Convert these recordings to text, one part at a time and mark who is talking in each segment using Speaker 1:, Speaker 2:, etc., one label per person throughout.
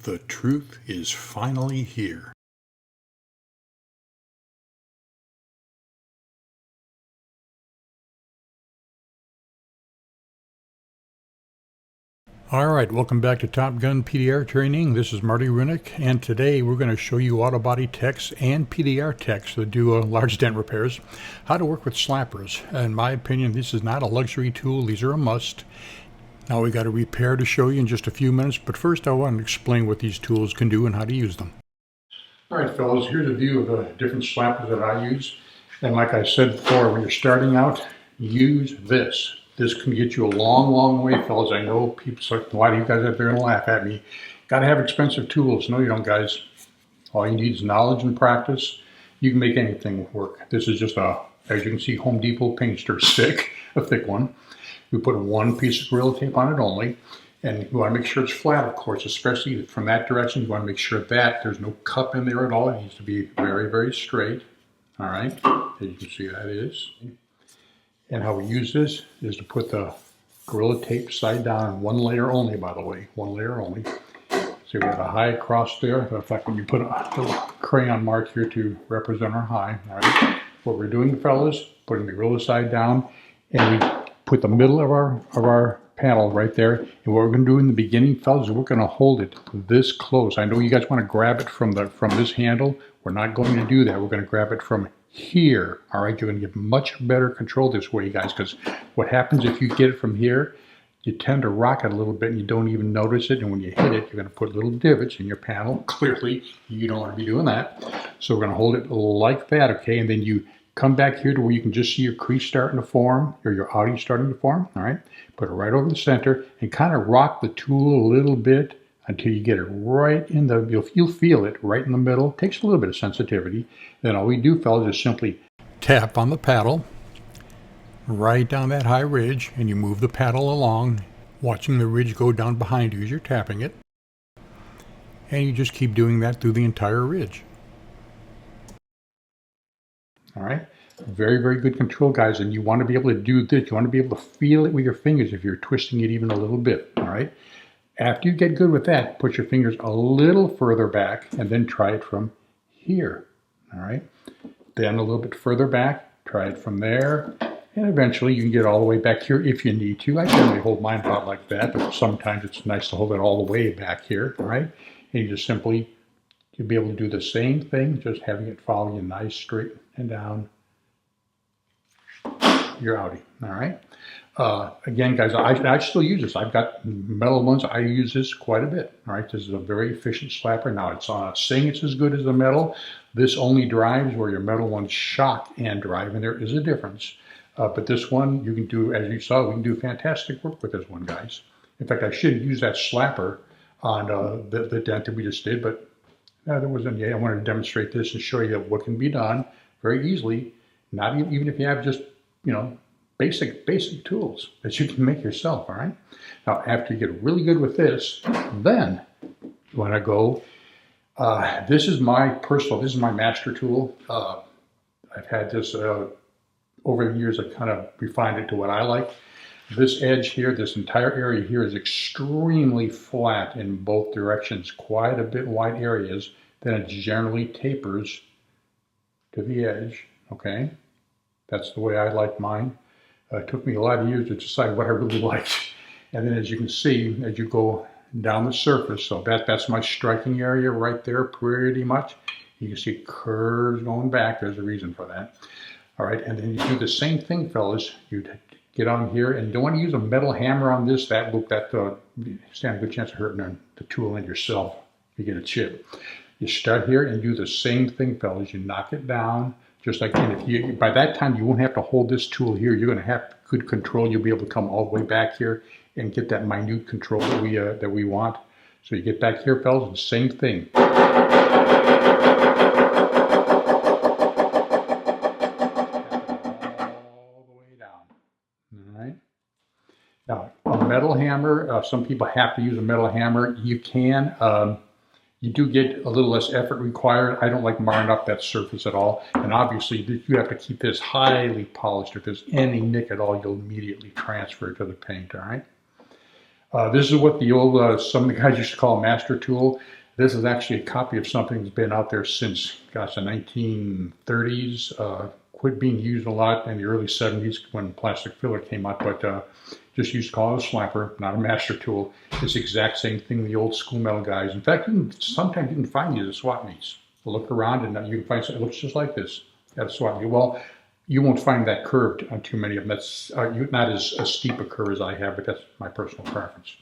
Speaker 1: The truth is finally here. Alright, welcome back to Gun PDR Training. This is Marty Runick, and today we're going to show you auto body techs and PDR techs that do large dent repairs, how to work with slappers. In my opinion, this is not a luxury tool, these are a must. Now we got a repair to show you in just a few minutes, but first I want to explain what these tools can do and how to use them. Alright fellas, here's a view of the different slappers that I use. And like I said before, when you're starting out, use this. This can get you a long, long way, fellas. I know people say, why do you guys out there and laugh at me? Got to have expensive tools. No, you don't, guys. All you need is knowledge and practice. You can make anything work. This is just a, as you can see, Home Depot paint stir stick, a thick one. We put one piece of Gorilla Tape on it only. And you want to make sure it's flat, of course, especially from that direction. You want to make sure that there's no cup in there at all. It needs to be very, very straight. All right, as you can see, that is. And how we use this is to put the Gorilla Tape side down, one layer only, by the way, one layer only. See, we have a high across there. In fact, when you put a little crayon mark here to represent our high, all right. What we're doing, fellas, putting the Gorilla side down, and we put the middle of our panel right there. And what we're going to do in the beginning, fellas, is we're going to hold it this close. I know you guys want to grab it from this handle. We're not going to do that. We're going to grab it from here. All right, you're going to get much better control this way, guys, because what happens if you get it from here, you tend to rock it a little bit and you don't even notice it, and when you hit it, you're going to put little divots in your panel. Clearly, you don't want to be doing that. So we're going to hold it like that, okay, and then you come back here to where you can just see your crease starting to form, or your outie starting to form, all right? Put it right over the center and kind of rock the tool a little bit until you get it right in the, you'll feel it right in the middle. It takes a little bit of sensitivity. Then all we do, fellas, is simply tap on the paddle right down that high ridge, and you move the paddle along, watching the ridge go down behind you as you're tapping it. And you just keep doing that through the entire ridge. All right, very, very good control, guys, and you want to be able to do this. You want to be able to feel it with your fingers if you're twisting it even a little bit, all right? After you get good with that, put your fingers a little further back and then try it from here, all right? Then a little bit further back, try it from there, and eventually you can get all the way back here if you need to. I generally hold mine about like that, but sometimes it's nice to hold it all the way back here, all right? And you just simply, you'll be able to do the same thing, just having it follow you nice, straight and down your outie, all right? Again, guys, I still use this. I've got metal ones. I use this quite a bit, all right? This is a very efficient slapper. Now, it's not saying it's as good as the metal. This only drives where your metal ones shock and drive, and there is a difference. But this one, you can do, as you saw, we can do fantastic work with this one, guys. In fact, I should use that slapper on the dent that we just did, but there wasn't. Yeah, I wanted to demonstrate this and show you what can be done very easily. Not even if you have just, you know, basic tools that you can make yourself, all right? Now, after you get really good with this, then you want to go, this is my master tool. I've had this over the years. I kind of refined it to what I like. This edge here, this entire area here is extremely flat in both directions, quite a bit wide areas. Then it generally tapers to the edge, okay? That's the way I like mine. It took me a lot of years to decide what I really liked. And then as you can see, as you go down the surface, so that's my striking area right there pretty much. You can see curves going back. There's a reason for that. All right, and then you do the same thing, fellas. You get on here, and you don't want to use a metal hammer on this. That stand a good chance of hurting the tool and yourself if you get a chip. You start here and do the same thing, fellas. You knock it down. Just like, and if you, by that time, you won't have to hold this tool here. You're going to have good control. You'll be able to come all the way back here and get that minute control that we want. So you get back here, fellas, and same thing. All the way down. All right. Now, a metal hammer. Some people have to use a metal hammer. You can. You do get a little less effort required. I don't like marring up that surface at all. And obviously, you have to keep this highly polished. If there's any nick at all, you'll immediately transfer it to the paint, all right? This is what the old, some of the guys used to call a master tool. This is actually a copy of something that's been out there since, gosh, the 1930s. Quit being used a lot in the early 70s when plastic filler came out, but just used to call it a slapper, not a master tool. It's the exact same thing the old school metal guys. In fact, sometimes you can find these at swap meets. Look around and you can find something that looks just like this at a swap meet. Well, you won't find that curved on too many of them. That's not as steep a curve as I have, but that's my personal preference.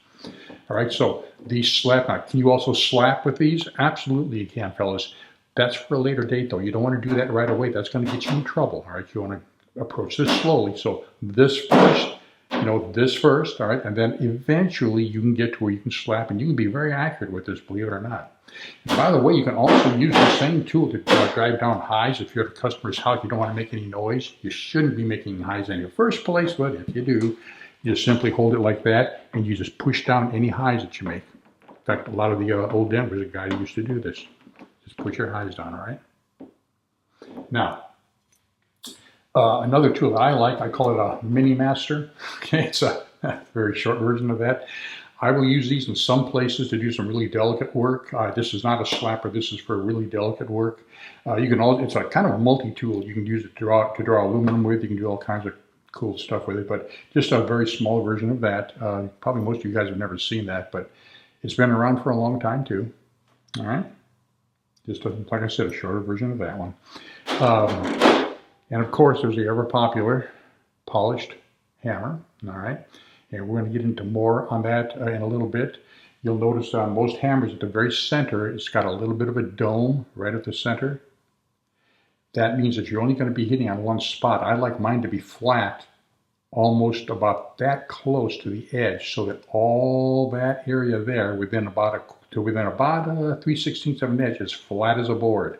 Speaker 1: All right, so these slap, now, can you also slap with these? Absolutely you can, fellas. That's for a later date, though. You don't want to do that right away. That's going to get you in trouble, all right? You want to approach this slowly. So this first, this first, all right? And then eventually you can get to where you can slap, and you can be very accurate with this, believe it or not. And by the way, you can also use the same tool to drive down highs. If you're at a customer's house, you don't want to make any noise. You shouldn't be making highs in the first place, but if you do, you just simply hold it like that, and you just push down any highs that you make. In fact, a lot of the old dent was a guy who used to do this. Just push your highs down, all right? Now, another tool that I like, I call it a Mini Master. Okay, it's a very short version of that. I will use these in some places to do some really delicate work. This is not a slapper. This is for really delicate work. You can also, it's a kind of a multi-tool. You can use it to draw aluminum with. You can do all kinds of cool stuff with it, but just a very small version of that. Probably most of you guys have never seen that, but it's been around for a long time too. All right. Just like I said, a shorter version of that one. And of course, there's the ever popular polished hammer. All right. And we're going to get into more on that in a little bit. You'll notice on most hammers at the very center, it's got a little bit of a dome right at the center. That means that you're only going to be hitting on one spot. I like mine to be flat, almost about that close to the edge, so that all that area there within about 3/16 of an inch is flat as a board.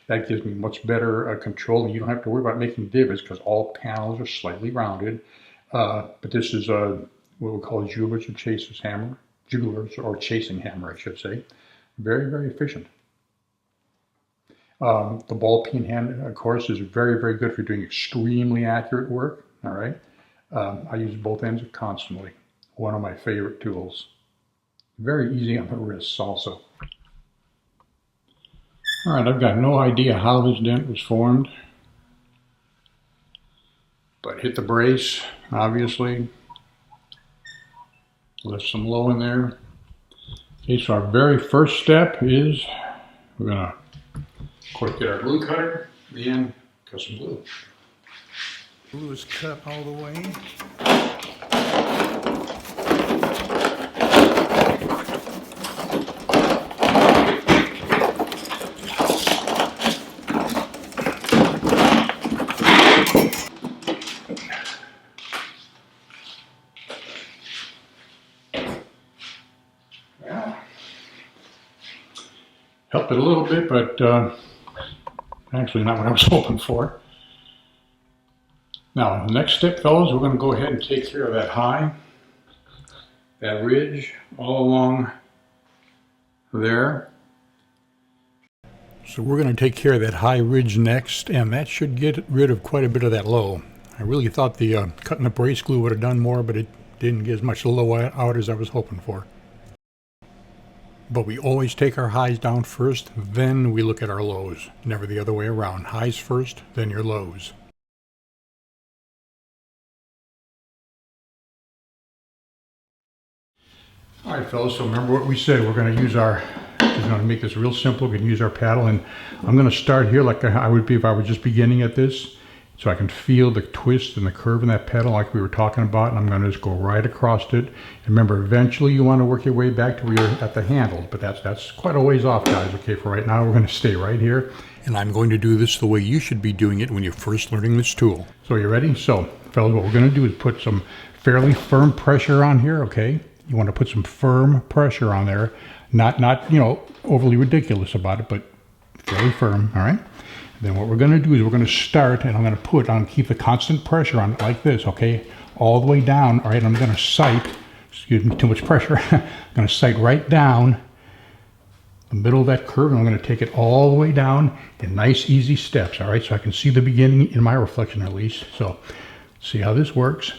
Speaker 1: That gives me much better control, and you don't have to worry about making divots because all panels are slightly rounded. But this is what we call a jeweler's or chaser's hammer. Jeweler's or chasing hammer, I should say. Very, very efficient. The ball peen hand, of course, is very, very good for doing extremely accurate work. All right. I use both ends constantly. One of my favorite tools. Very easy on the wrists also. All right, I've got no idea how this dent was formed, but hit the brace, obviously. Lift some low in there. Okay, so our very first step is we're gonna, of course, get our glue cutter and cut some glue. Glue is cut all the way. Helped it a little bit, but actually not what I was hoping for. Now, the next step, fellas, we're going to go ahead and take care of that high, that ridge all along there. So we're going to take care of that high ridge next, and that should get rid of quite a bit of that low. I really thought the cutting the brace glue would have done more, but it didn't get as much low out as I was hoping for. But we always take our highs down first, then we look at our lows. Never the other way around. Highs first, then your lows. All right, fellas, so remember what we said. We're going to use our, just going to make this real simple. We can use our paddle, and I'm going to start here like I would be if I were just beginning at this. So I can feel the twist and the curve in that pedal like we were talking about, and I'm going to just go right across it. And remember, eventually you want to work your way back to where you're at the handle, but that's quite a ways off, guys. Okay, for right now, we're going to stay right here. And I'm going to do this the way you should be doing it when you're first learning this tool. So you ready? So, fellas, what we're going to do is put some fairly firm pressure on here, okay? You want to put some firm pressure on there. Not you know, overly ridiculous about it, but fairly firm, all right? Then what we're going to do is we're going to start, and I'm going to keep the constant pressure on it like this, okay? All the way down, all right? I'm going to sight, excuse me, too much pressure. I'm going to sight right down the middle of that curve, and I'm going to take it all the way down in nice, easy steps, all right? So I can see the beginning in my reflection at least. So see how this works.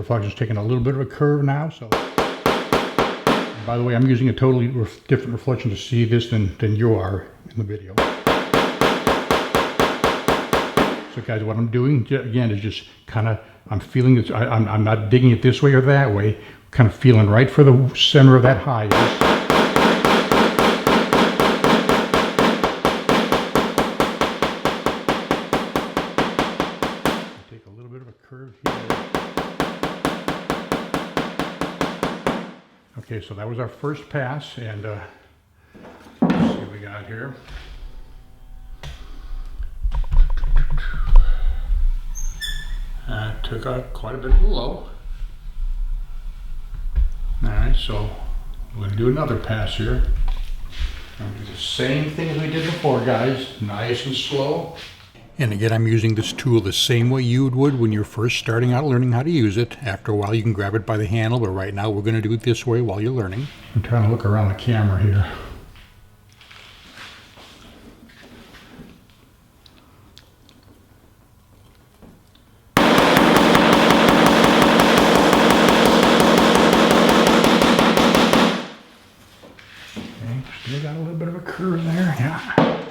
Speaker 1: reflection is taking a little bit of a curve now. So, and by the way, I'm using a totally different reflection to see this than you are in the video. So guys, what I'm doing again is just kind of, I'm feeling this, I'm not digging it this way or that way, kind of feeling right for the center of that high is. Take a little bit of a curve here. Okay, so that was our first pass, and let's see what we got here. Took out quite a bit of the low. Alright, so we're going to do another pass here. I'm going to do the same thing as we did before, guys. Nice and slow. And again, I'm using this tool the same way you would when you're first starting out learning how to use it. After a while, you can grab it by the handle, but right now we're going to do it this way while you're learning. I'm trying to look around the camera here. Still got a little bit of a curve there, yeah.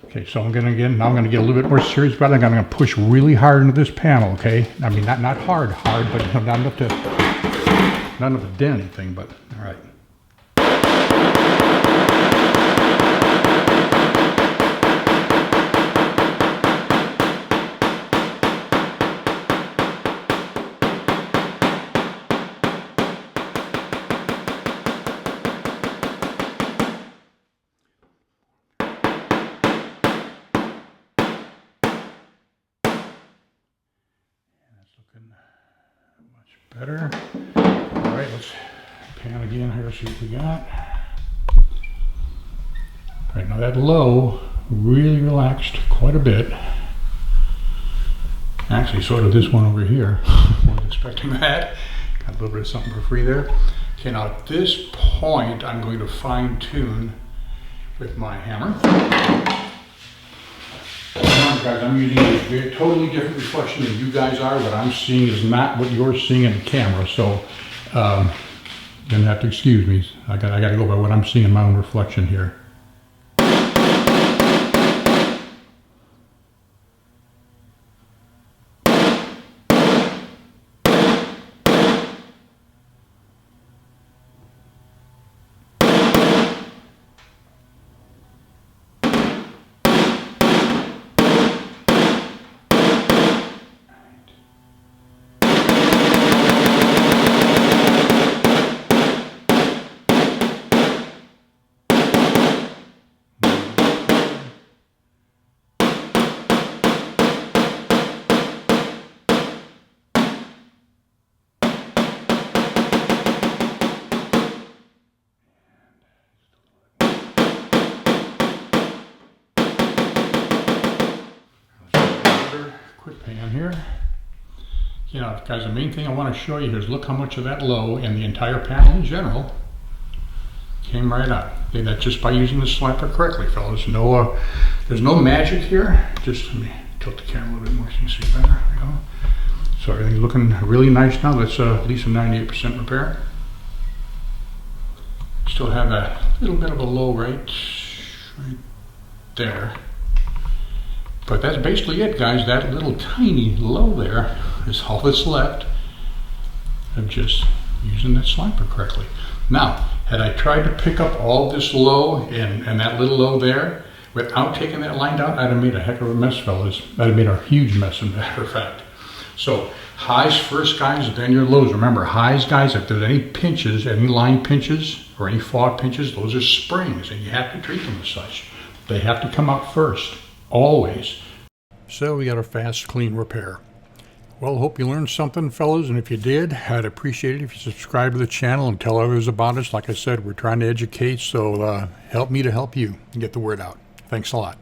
Speaker 1: Okay, so I'm gonna get a little bit more serious about it. I'm gonna push really hard into this panel, okay? I mean, not hard, but not enough to dent anything, but all right. Much better. All right, let's pan again here, see what we got. All right, now that low really relaxed quite a bit. Actually, so did this one over here. Wasn't expecting that. Got a little bit of something for free there. Okay, now at this point, I'm going to fine tune with my hammer. Guys, I'm using a totally different reflection than you guys are. What I'm seeing is not what you're seeing in the camera, so you're gonna have to excuse me. I gotta go by what I'm seeing in my own reflection here. Quick pan here. You know, guys, the main thing I want to show you here is look how much of that low and the entire panel in general came right out. Okay, that's just by using the slapper correctly, fellas. No, there's no magic here. Just let me tilt the camera a little bit more so you can see better. There we go. So everything's looking really nice now. That's at least a 98% repair. Still have a little bit of a low right there. But that's basically it, guys. That little tiny low there is all that's left of just using that sliper correctly. Now, had I tried to pick up all this low and that little low there without taking that line down, I'd have made a heck of a mess, fellas. I'd have made a huge mess, as a matter of fact. So, highs first, guys, then your lows. Remember, highs, guys, if there's any pinches, any line pinches or any fog pinches, those are springs, and you have to treat them as such. They have to come out first. Always. So we got a fast, clean repair. Well, hope you learned something, fellas, and if you did, I'd appreciate it if you subscribe to the channel and tell others about us. Like I said, we're trying to educate, so help me to help you and get the word out. Thanks a lot.